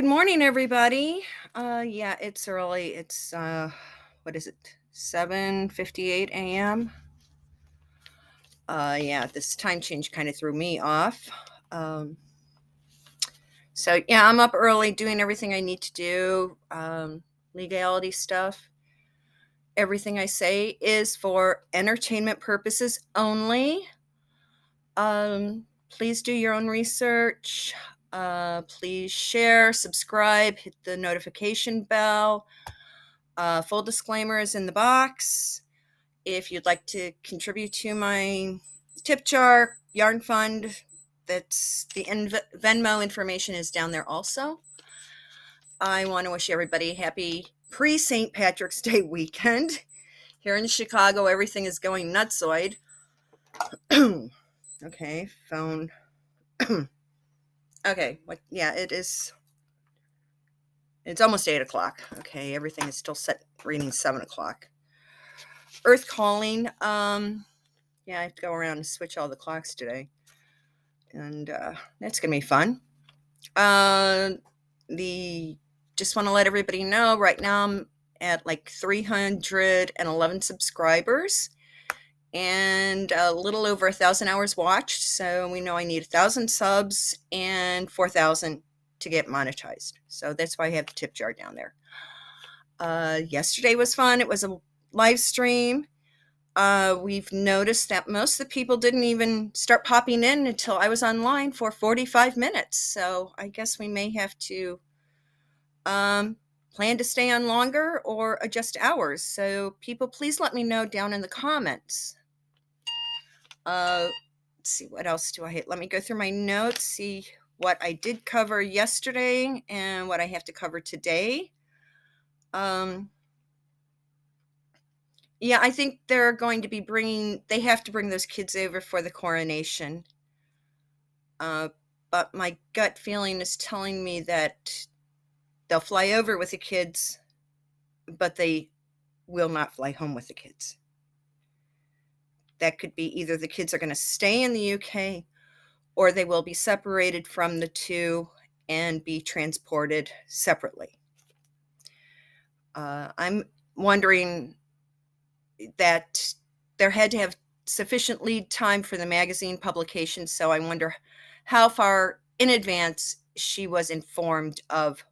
Good morning, everybody. Yeah, it's early. It's what is it? 7:58 a.m. Yeah, this time change kind of threw me off. Um, so yeah, I'm up early doing everything I need to do. Legality stuff. Everything I say is for entertainment purposes only. Please do your own research. Please share, subscribe, hit the notification bell. Full disclaimer is in the box. If you'd like to contribute to my tip jar, yarn fund, that's the Venmo information is down there also. I want to wish everybody a happy pre-St. Patrick's Day weekend. Here in Chicago, everything is going nutsoid. Okay, phone. Okay, yeah, it is. It's almost 8 o'clock. Okay, everything is still set reading 7 o'clock. Earth calling. Yeah, I have to go around and switch all the clocks today. And that's going to be fun. Just want to let everybody know right now I'm at like 311 subscribers and a little over 1,000 hours watched. So we know I need 1,000 subs and 4,000 to get monetized. So that's why I have the tip jar down there. Yesterday was fun. It was a live stream. We've noticed that most of the people didn't even start popping in until I was online for 45 minutes. So I guess we may have to plan to stay on longer or adjust hours. So people, please let me know down in the comments. Let's see, what else do I hit? Let me go through my notes, see what I did cover yesterday and what I have to cover today. Yeah, I think they're going to be they have to bring those kids over for the coronation. But my gut feeling is telling me that they'll fly over with the kids, but they will not fly home with the kids. That could be either the kids are going to stay in the UK or they will be separated from the two and be transported separately. I'm wondering that there had to have sufficient lead time for the magazine publication, so I wonder how far in advance she was informed of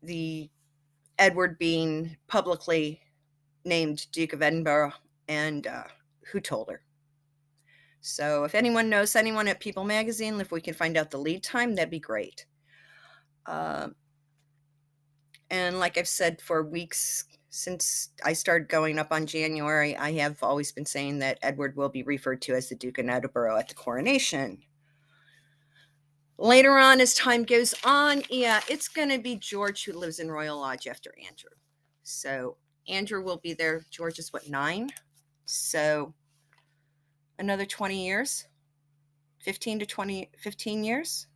the Edward being publicly named Duke of Edinburgh and who told her. So if anyone knows anyone at People Magazine, if we can find out the lead time, that'd be great. And like I've said for weeks since I started going up on January, I have always been saying that Edward will be referred to as the Duke of Edinburgh at the coronation. Later on, as time goes on, yeah, it's going to be George who lives in Royal Lodge after Andrew. So Andrew will be there. George is 9? So another 20 years, 15 years.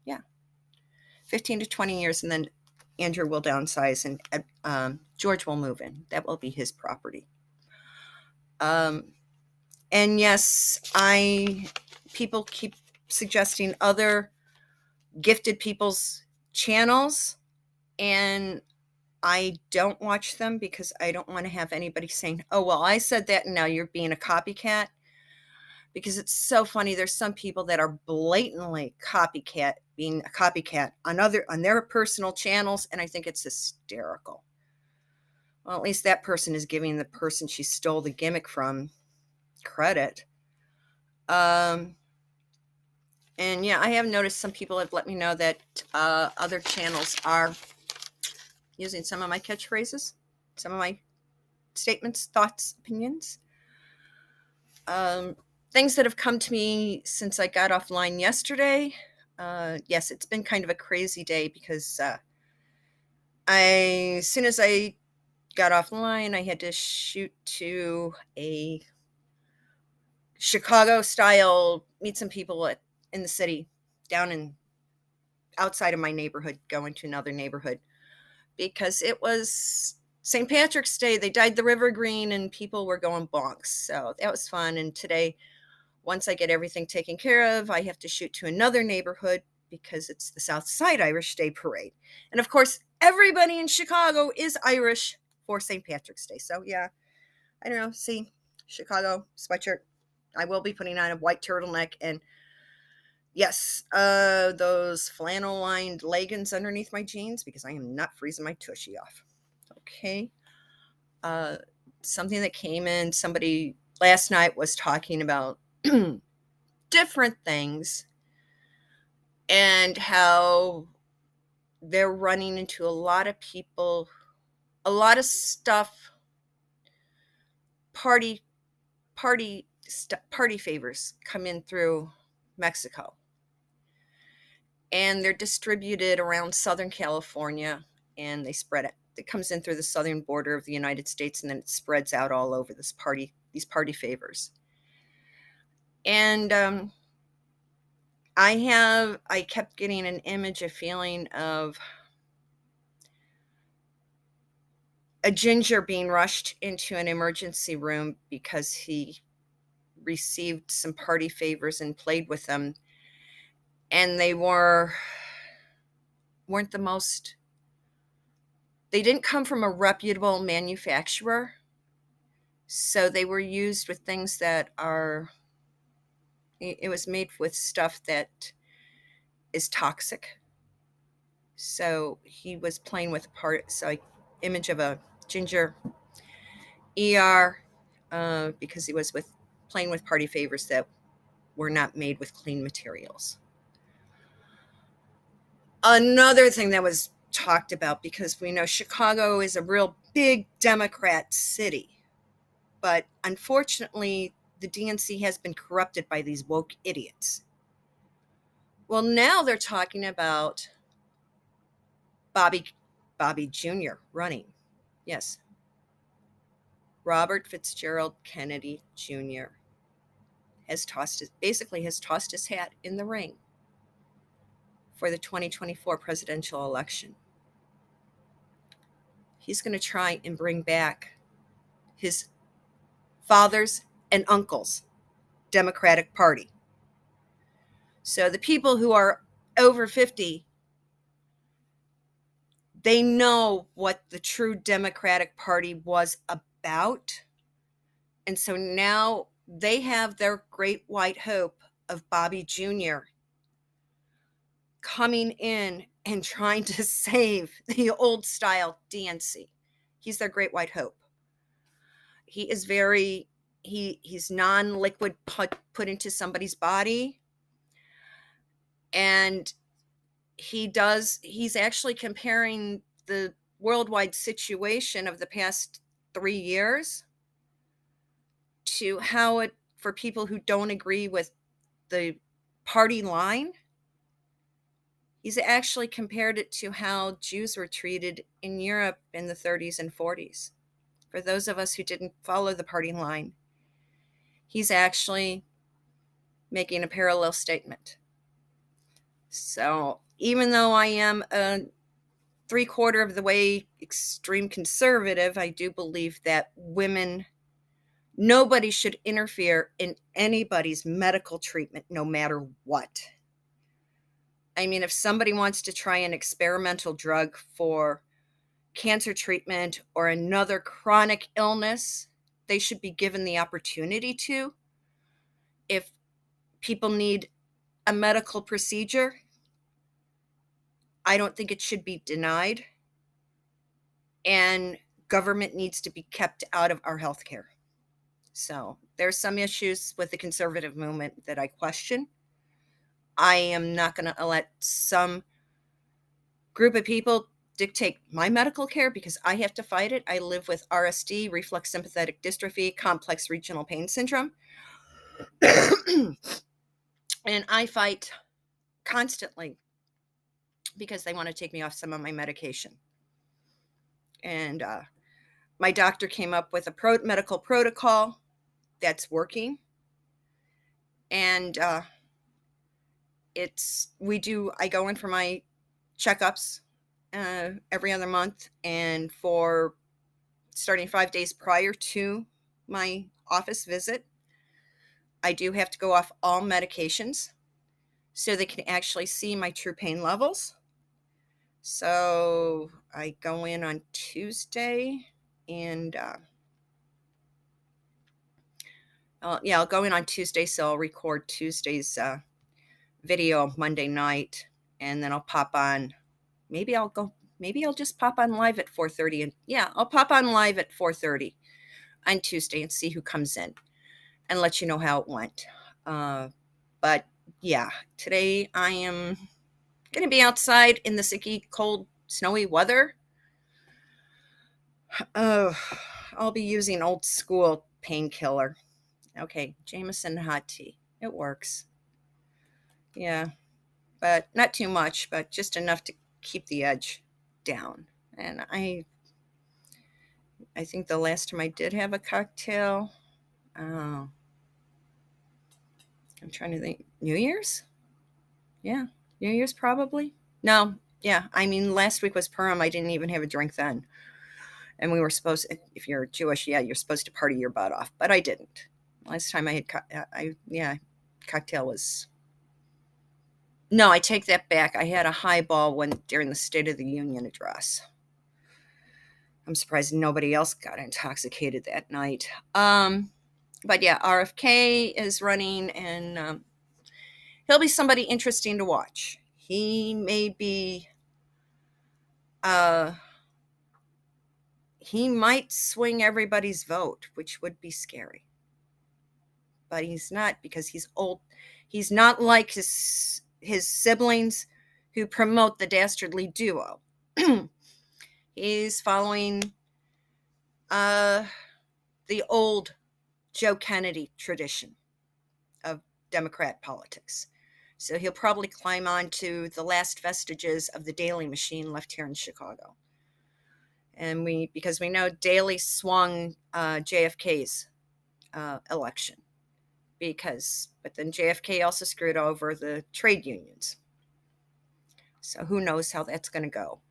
Yeah. 15 to 20 years. And then Andrew will downsize and George will move in. That will be his property. And yes, people keep suggesting other gifted people's channels, and I don't watch them because I don't want to have anybody saying, oh, well, I said that and now you're being a copycat. Because it's so funny. There's some people that are blatantly being a copycat on their personal channels, and I think it's hysterical. Well, at least that person is giving the person she stole the gimmick from credit. And yeah, I have noticed some people have let me know that other channels are using some of my catchphrases, some of my statements, thoughts, opinions. Things that have come to me since I got offline yesterday. Yes, it's been kind of a crazy day because as soon as I got offline, I had to shoot to a Chicago style, meet some people in the city, outside of my neighborhood, going to another neighborhood, because it was St. Patrick's Day. They dyed the river green and people were going bonks. So that was fun. And today, once I get everything taken care of, I have to shoot to another neighborhood because it's the South Side Irish Day Parade. And of course, everybody in Chicago is Irish for St. Patrick's Day. So yeah, I don't know. See, Chicago sweatshirt. I will be putting on a white turtleneck and yes, those flannel lined leggings underneath my jeans because I am not freezing my tushy off. Okay. Something that came in, somebody last night was talking about different things and how they're running into a lot of people, a lot of stuff, party favors come in through Mexico. And they're distributed around Southern California and they spread it. It comes in through the southern border of the United States and then it spreads out all over these party favors. And I kept getting an image, a feeling of a ginger being rushed into an emergency room because he received some party favors and played with them. And they weren't the most, they didn't come from a reputable manufacturer. So they were used with things that are, it was made with stuff that is toxic. So he was playing with image of a ginger ER because he was playing with party favors that were not made with clean materials. Another thing that was talked about, because we know Chicago is a real big Democrat city, but unfortunately the DNC has been corrupted by these woke idiots. Well, now they're talking about Bobby Jr. running. Yes. Robert Fitzgerald Kennedy Jr. has tossed his hat in the ring for the 2024 presidential election. He's going to try and bring back his father's and uncle's Democratic Party. So the people who are over 50, they know what the true Democratic Party was about. And so now they have their great white hope of Bobby Jr. coming in and trying to save the old style DNC. He's their great white hope. He is he's non-liquid put into somebody's body. And he's actually comparing the worldwide situation of the past 3 years to how it, for people who don't agree with the party line, he's actually compared it to how Jews were treated in Europe in the 30s and 40s. For those of us who didn't follow the party line, he's actually making a parallel statement. So even though I am a 3/4 of the way extreme conservative, I do believe that nobody should interfere in anybody's medical treatment, no matter what. I mean, if somebody wants to try an experimental drug for cancer treatment or another chronic illness, they should be given the opportunity to. If people need a medical procedure, I don't think it should be denied. And government needs to be kept out of our healthcare. So there's some issues with the conservative movement that I question. I am not going to let some group of people dictate my medical care because I have to fight it. I live with RSD, reflex sympathetic dystrophy, complex regional pain syndrome. And I fight constantly because they want to take me off some of my medication. And my doctor came up with a medical protocol that's working. And I go in for my checkups every other month, and for starting 5 days prior to my office visit, I do have to go off all medications. so they can actually see my true pain levels. So I go in on Tuesday and I'll go in on Tuesday, so I'll record Tuesday's video Monday night, and then I'll pop on. Maybe I'll just pop on live at 4:30, and I'll pop on live at 4:30 on Tuesday and see who comes in, and let you know how it went. But yeah, today I am going to be outside in the icky, cold, snowy weather. I'll be using old school painkiller. Okay, Jameson hot tea. It works. Yeah, but not too much, but just enough to keep the edge down. And I think the last time I did have a cocktail, I'm trying to think, New Year's? Yeah, New Year's probably. No, yeah, I mean, last week was Purim. I didn't even have a drink then. And we were supposed, if you're Jewish, you're supposed to party your butt off, but I didn't. Last time I had, cocktail was, no, I take that back. I had a highball during the State of the Union address. I'm surprised nobody else got intoxicated that night. But yeah, RFK is running, and he'll be somebody interesting to watch. He may be, he might swing everybody's vote, which would be scary. But he's not, because he's old. He's not like his siblings who promote the dastardly duo. He's following the old Joe Kennedy tradition of Democrat politics. So he'll probably climb on to the last vestiges of the Daley machine left here in Chicago. And because we know Daley swung JFK's election. But then JFK also screwed over the trade unions. So who knows how that's going to go.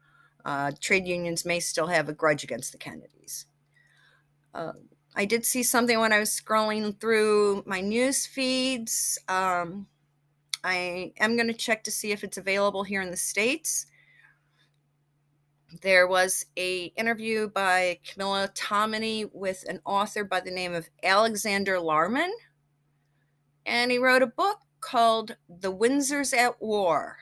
Trade unions may still have a grudge against the Kennedys. I did see something when I was scrolling through my news feeds. I am going to check to see if it's available here in the States. There was an interview by Camilla Tominey with an author by the name of Alexander Larman. And he wrote a book called The Windsors at War,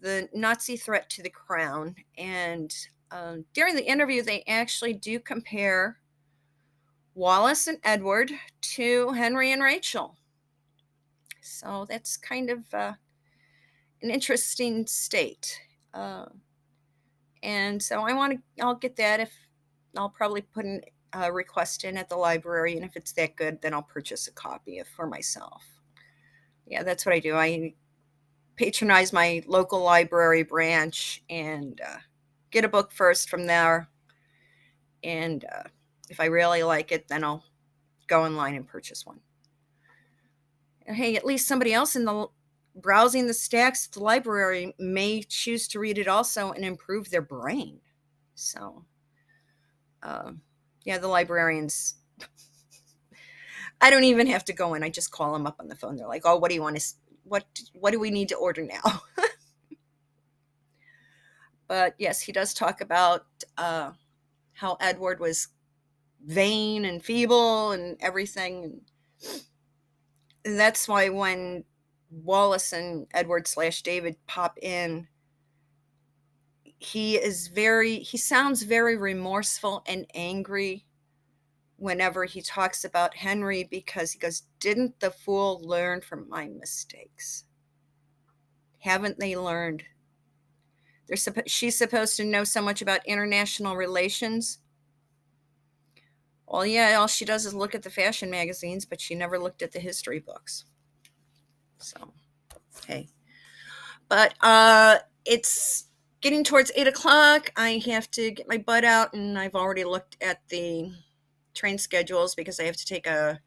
The Nazi Threat to the Crown. And during the interview, they actually do compare Wallace and Edward to Henry and Rachel. So that's kind of an interesting state. And so I'll get that. I'll probably put a request in at the library, and if it's that good, then I'll purchase a copy for myself. Yeah, that's what I do. I patronize my local library branch and get a book first from there. And if I really like it, then I'll go online and purchase one. And hey, at least somebody else browsing the stacks at the library may choose to read it also and improve their brain. So, the librarians, I don't even have to go in. I just call them up on the phone. They're like, oh, what do you want to, what do we need to order now? But yes, he does talk about how Edward was vain and feeble and everything. And that's why when Wallace and Edward/David pop in, he sounds very remorseful and angry whenever he talks about Henry, because he goes, didn't the fool learn from my mistakes? Haven't they learned? She's supposed to know so much about international relations. Well, yeah, all she does is look at the fashion magazines, but she never looked at the history books. So, hey. But it's getting towards 8 o'clock. I have to get my butt out, and I've already looked at the train schedules because I have to take a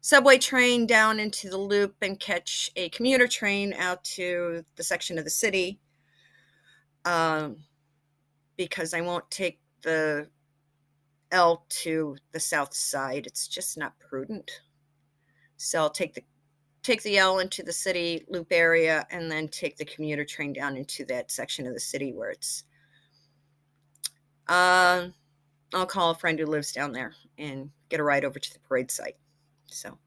subway train down into the loop and catch a commuter train out to the section of the city, because I won't take the L to the south side. It's just not prudent. So I'll take the take the L into the city loop area and then take the commuter train down into that section of the city where it's, I'll call a friend who lives down there and get a ride over to the parade site. So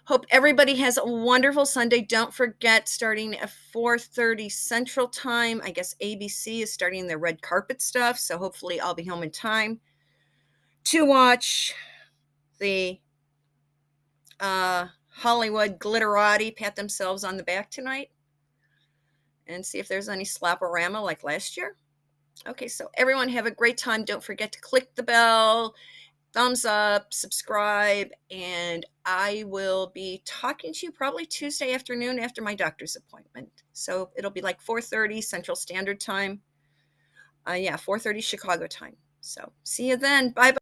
hope everybody has a wonderful Sunday. Don't forget, starting at 4:30 Central Time, I guess ABC is starting their red carpet stuff. So hopefully I'll be home in time to watch the Hollywood glitterati pat themselves on the back tonight and see if there's any slap-a-rama like last year. Okay, so everyone have a great time. Don't forget to click the bell, thumbs up, subscribe, and I will be talking to you probably Tuesday afternoon after my doctor's appointment. So it'll be like 4:30 Central Standard Time. 4:30 Chicago time. So see you then. Bye-bye.